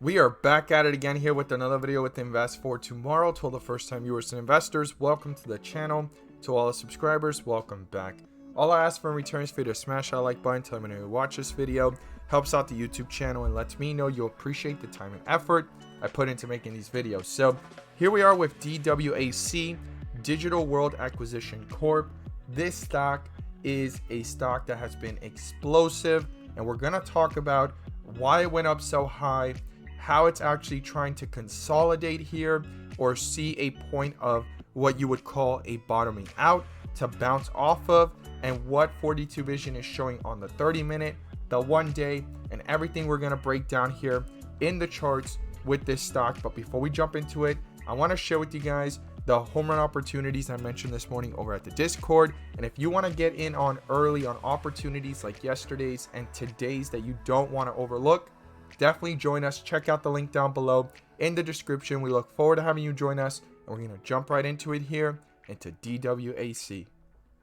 We are back at it again here with another video with Invest for Tomorrow. To all the first time viewers and investors, welcome to the channel. To all the subscribers, welcome back. All I ask for in return is for you to smash that like button, tell me when you watch this video, helps out the YouTube channel and lets me know you appreciate the time and effort I put into making these videos. So here we are with DWAC, Digital World Acquisition Corp. This stock is a stock that has been explosive, and we're going to talk about why it went up so high, how it's actually trying to consolidate here or see a point of what you would call a bottoming out to bounce off of, and what 42 Vision is showing on the 30-minute, the 1 day, and everything we're going to break down here in the charts with this stock. But before we jump into it, I want to share with you guys the home run opportunities I mentioned this morning over at the Discord. And if you want to get in on early on opportunities like yesterday's and today's that you don't want to overlook, definitely join us. Check out the link down below in the description. We look forward to having you join us, and we're going to jump right into it here into DWAC.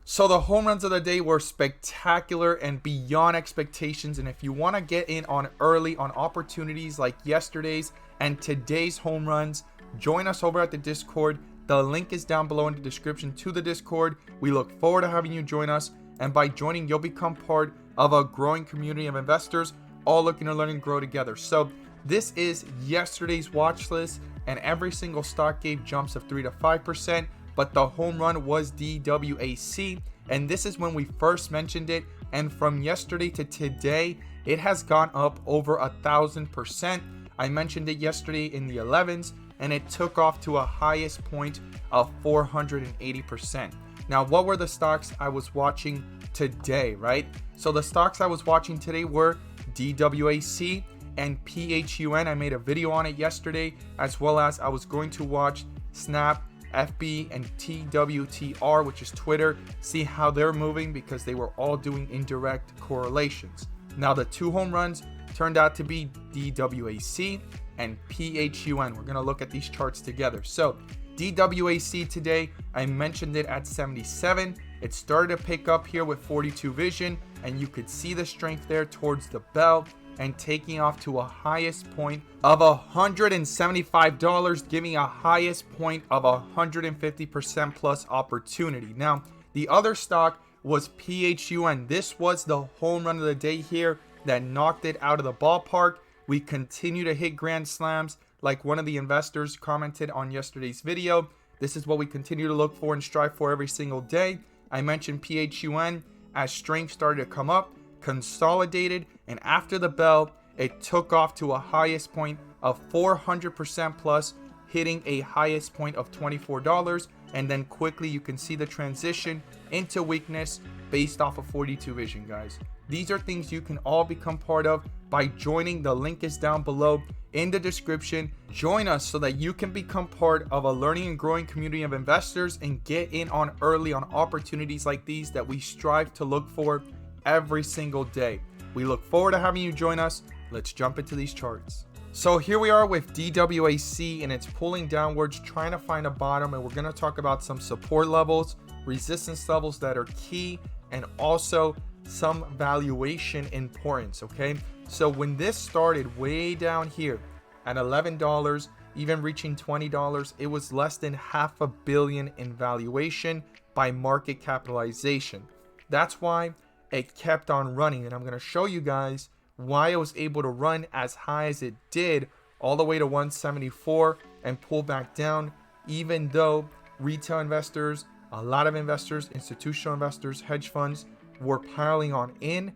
So the home runs of the day were spectacular and beyond expectations. And if you want to get in on early on opportunities like yesterday's and today's home runs, join us over at the Discord. The link is down below in the description to the Discord. We look forward to having you join us, and by joining, you'll become part of a growing community of investors all looking to learn and grow together. So this is yesterday's watch list, and every single stock gave jumps of 3 to 5%, but the home run was DWAC, and this is when we first mentioned it, and from yesterday to today it has gone up over 1,000%. I mentioned it yesterday in the 11s, and it took off to a highest point of 480%. Now, what were the stocks I was watching today, right? So the stocks I was watching today were DWAC and PHUN. I made a video on it yesterday, as well as I was going to watch Snap, FB, and TWTR, which is Twitter, see how they're moving because they were all doing indirect correlations. Now, the two home runs turned out to be DWAC and PHUN. We're going to look at these charts together. So DWAC today, I mentioned it at 77. It started to pick up here with 42 Vision, and you could see the strength there towards the bell and taking off to a highest point of $175, giving a highest point of 150% plus opportunity. Now, the other stock was PHUN. This was the home run of the day here that knocked it out of the ballpark. We continue to hit grand slams like one of the investors commented on yesterday's video. This is what we continue to look for and strive for every single day. I mentioned PHUN as strength started to come up, consolidated, and after the bell, it took off to a highest point of 400% plus, hitting a highest point of $24. And then quickly you can see the transition into weakness based off of 42 Vision, guys. These are things you can all become part of by joining. The link is down below in the description. Join us so that you can become part of a learning and growing community of investors and get in on early on opportunities like these that we strive to look for every single day. We look forward to having you join us. Let's jump into these charts. So here we are with DWAC, and it's pulling downwards, trying to find a bottom, and we're going to talk about some support levels, resistance levels that are key, and also some valuation importance. Okay, so when this started way down here at $11, even reaching $20, it was less than $500 million in valuation by market capitalization. That's why it kept on running, and I'm going to show you guys why it was able to run as high as it did, all the way to 174 and pull back down, even though retail investors, a lot of investors, institutional investors, hedge funds were piling on in.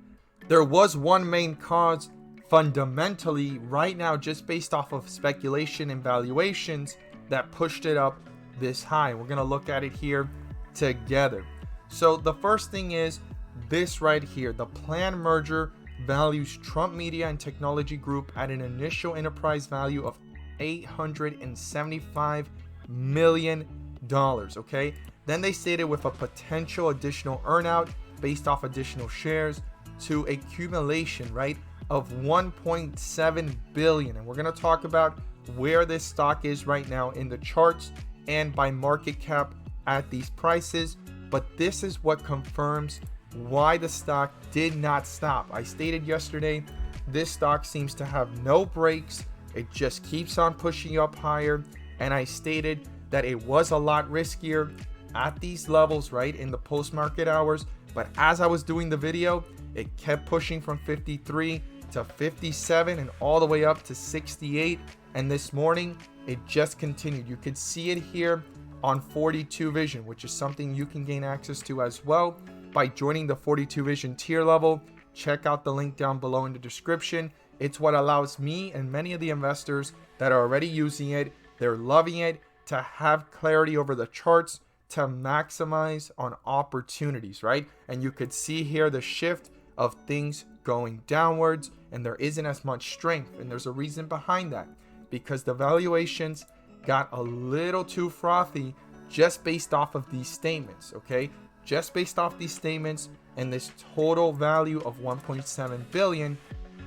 There was one main cause fundamentally right now, just based off of speculation and valuations, that pushed it up this high. We're going to look at it here together. So the first thing is this right here. The planned merger values Trump Media and Technology Group at an initial enterprise value of $875 million. Okay, then they stated with a potential additional earnout based off additional shares to accumulation, right, of $1.7 billion. And we're going to talk about where this stock is right now in the charts and by market cap at these prices. But this is what confirms why the stock did not stop. I stated yesterday, this stock seems to have no breaks It just keeps on pushing up higher. And I stated that it was a lot riskier at these levels, right, in the post-market hours. But as I was doing the video, it kept pushing from 53 to 57 and all the way up to 68. And this morning, it just continued. You could see it here on 42 Vision, which is something you can gain access to as well by joining the 42 Vision tier level. Check out the link down below in the description. It's what allows me and many of the investors that are already using it, they're loving it, to have clarity over the charts, to maximize on opportunities, right? And you could see here the shift of things going downwards, and there isn't as much strength. And there's a reason behind that, because the valuations got a little too frothy just based off of these statements, okay? Just based off these statements and this total value of 1.7 billion,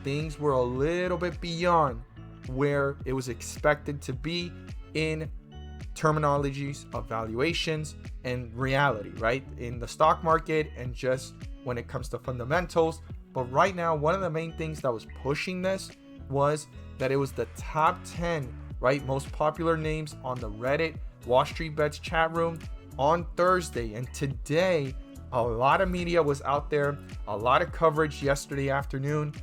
things were a little bit beyond where it was expected to be in terminologies of valuations and reality, right? In the stock market and just when it comes to fundamentals. But right now, one of the main things that was pushing this was that it was the top 10, right, most popular names on the Reddit Wall Street Bets chat room on Thursday. And today, a lot of media was out there, a lot of coverage yesterday afternoon,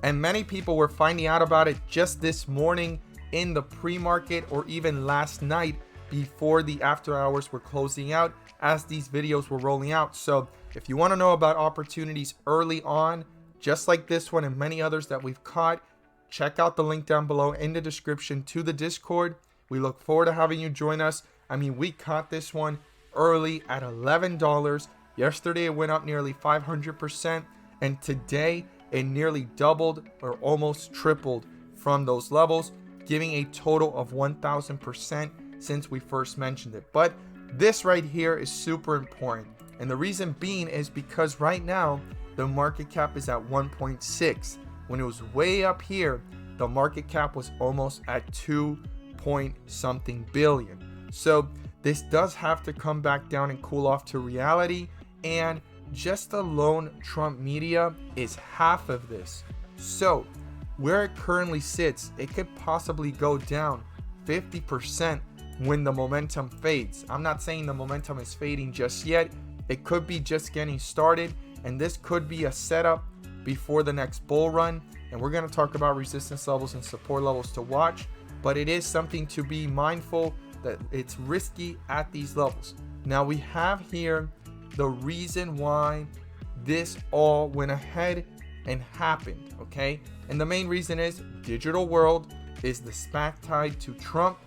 and many people were finding out about it just this morning in the pre-market or even last night before the after hours were closing out as these videos were rolling out. So if you want to know about opportunities early on, just like this one and many others that we've caught, check out the link down below in the description to the Discord. We look forward to having you join us. I mean, we caught this one early at $11. Yesterday, it went up nearly 500%. And today, it nearly doubled or almost tripled from those levels, giving a total of 1,000% since we first mentioned it. But this right here is super important. And the reason being is because right now, the market cap is at 1.6. When it was way up here, the market cap was almost at 2.something billion. So this does have to come back down and cool off to reality. And just the lone Trump media is half of this. So where it currently sits, it could possibly go down 50% when the momentum fades. I'm not saying the momentum is fading just yet. It could be just getting started, and this could be a setup before the next bull run. And we're going to talk about resistance levels and support levels to watch, but it is something to be mindful that it's risky at these levels. Now we have here the reason why this all went ahead and happened, okay? And the main reason is digital world is the SPAC tied to Trump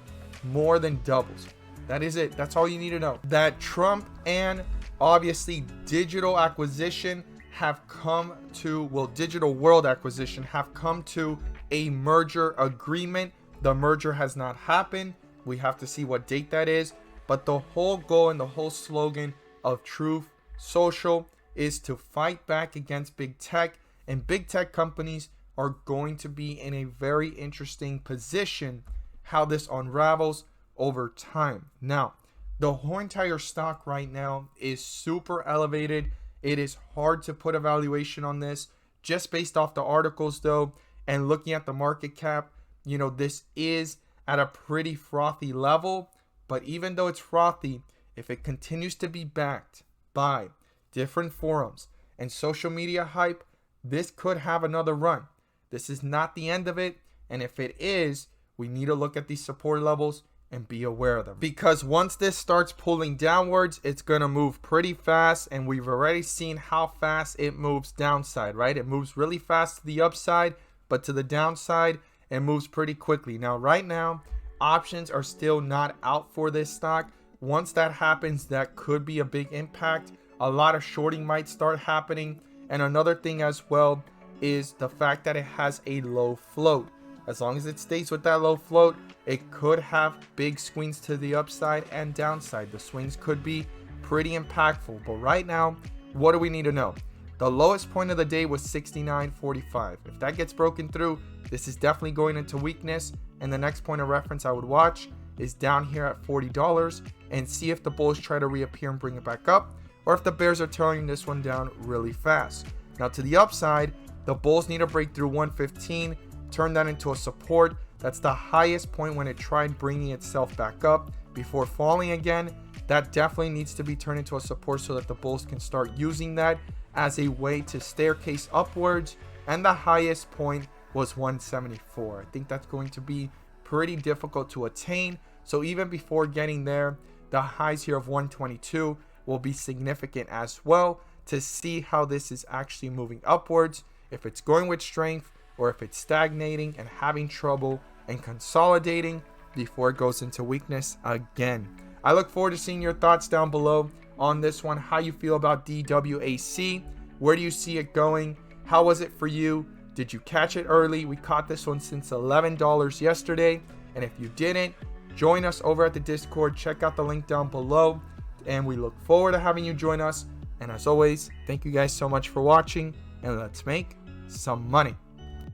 more than doubles. That is it. That's all you need to know. That Trump and obviously digital acquisition have come to, well, digital world acquisition have come to a merger agreement. The merger has not happened. We have to see what date that is. But the whole goal and the whole slogan of Truth Social is to fight back against big tech, and big tech companies are going to be in a very interesting position how this unravels over time. Now, the whole entire stock right now is super elevated. It is hard to put a valuation on this just based off the articles though, and looking at the market cap, you know, this is at a pretty frothy level. But even though it's frothy, if it continues to be backed by different forums and social media hype, this could have another run. This is not the end of it. And if it is, we need to look at these support levels and be aware of them. Because once this starts pulling downwards, it's going to move pretty fast. And we've already seen how fast it moves downside, right? It moves really fast to the upside, but to the downside, it moves pretty quickly. Now, right now, options are still not out for this stock. Once that happens, that could be a big impact. A lot of shorting might start happening. And another thing as well is the fact that it has a low float. As long as it stays with that low float, it could have big swings to the upside and downside. The swings could be pretty impactful. But right now, what do we need to know? The lowest point of the day was 69.45. If that gets broken through, this is definitely going into weakness. And the next point of reference I would watch is down here at $40 and see if the bulls try to reappear and bring it back up, or if the bears are tearing this one down really fast. Now to the upside, the bulls need to break through 115, turn that into a support. That's the highest point when it tried bringing itself back up before falling again. That definitely needs to be turned into a support so that the bulls can start using that as a way to staircase upwards. And the highest point was 174. I think that's going to be pretty difficult to attain. So even before getting there, the highs here of 122 will be significant as well to see how this is actually moving upwards, if it's going with strength or if it's stagnating and having trouble and consolidating before it goes into weakness again. I look forward to seeing your thoughts down below on this one, how you feel about DWAC. Where do you see it going? How was it for you? Did you catch it early? We caught this one since $11 yesterday. And if you didn't, join us over at the Discord. Check out the link down below. And we look forward to having you join us. And as always, thank you guys so much for watching. And let's make some money.